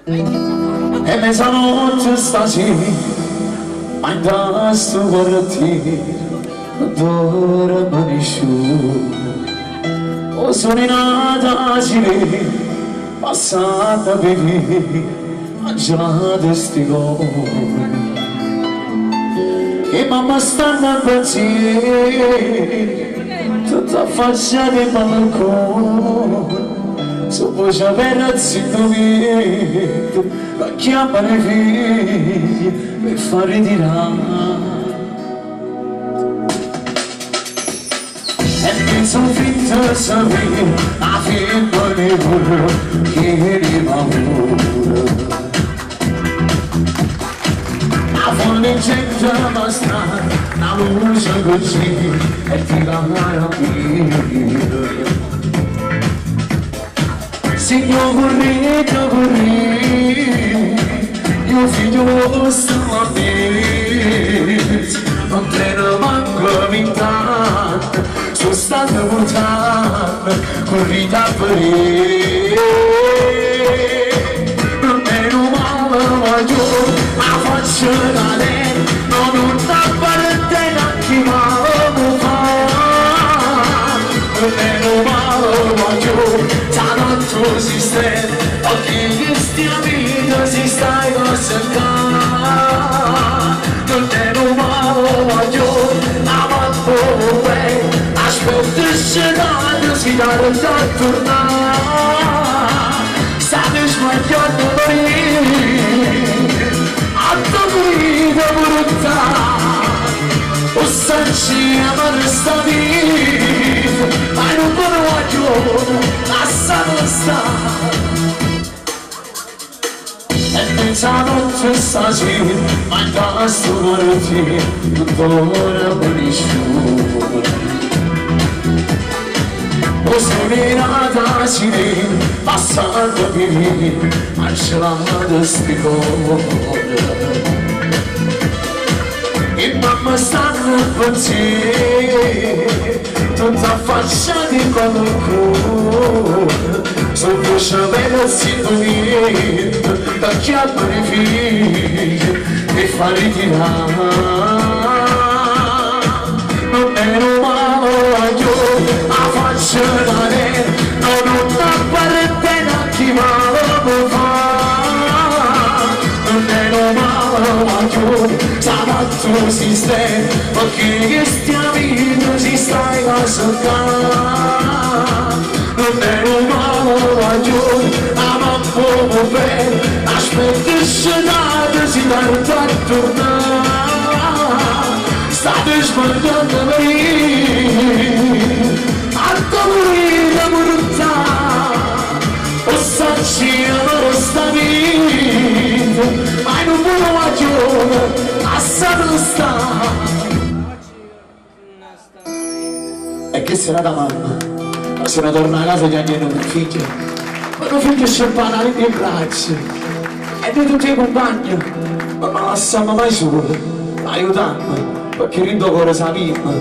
E mezzanotte stasera, ma in questo quartiere dorme nessuno. O sono nata a Cile, passata per lì, mangiata sti cuori. E mamma stanno a pensiero, tutta faccia di balcone. So voce per zitto vento, la chiamano i figli per far ritirare. E mi sono finto a sapere, la figlia di quello che rimane. La folle gente ma strana, la luce così, e ti cambiano via. Signor corretto, io figlio stavo a mezzo, non te ne manco vent'anni, sono stato portato, corrita a parere. Meno male voglio, la faccia da lei, non sta partendo anche male mi fa. Meno male voglio, tu si stai, occhi che stia vita si stai a cercare. Non te lo voglio, ma quanto vuoi, aspetta il scenario, si dà da tornare. State sbagliando morire, a tua vita brutta, o sanciamo questa vita, ma non me lo voglio. Lasciamo stare. E mezzanotte stasera, ma in questo quartiere tutto ora nessuno. O sono nata a Cile, passando per lì, mangiando sti cuori. E mamma stanno a pensiero, tutta faccia di qualcuno. Sono voce bella zitto niente, da chiamare i figli e far ritirare. Non meno male voglio, la faccia da lei, non sta partendo anche male mi fa. Non meno male voglio, tu si stai, perché che stia vita si stai a cercare. Non meno male voglio, ma poco bene, aspetta il scenario, si dà da tornare. State sbagliando me, a tua vita brutta, o sanciamo questa vita, ma non me lo voglio. E che sarà da mamma? Ma se ne torna a casa gli anni non figlio. Ma non figlio sciampana nei miei bracci. E noi tutti i compagni. Ma non lasciamo mai solo. Aiutammi. Perché rindo cuore sa mimma.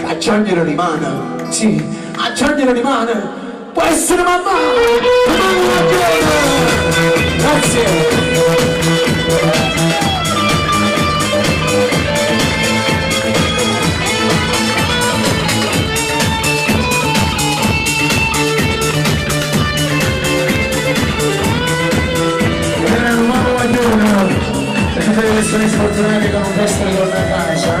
A Giagnere rimane. Sì, a Giagnere rimane. Può essere mamma. Grazie. Sono sfortunati che non possono tornare a casa,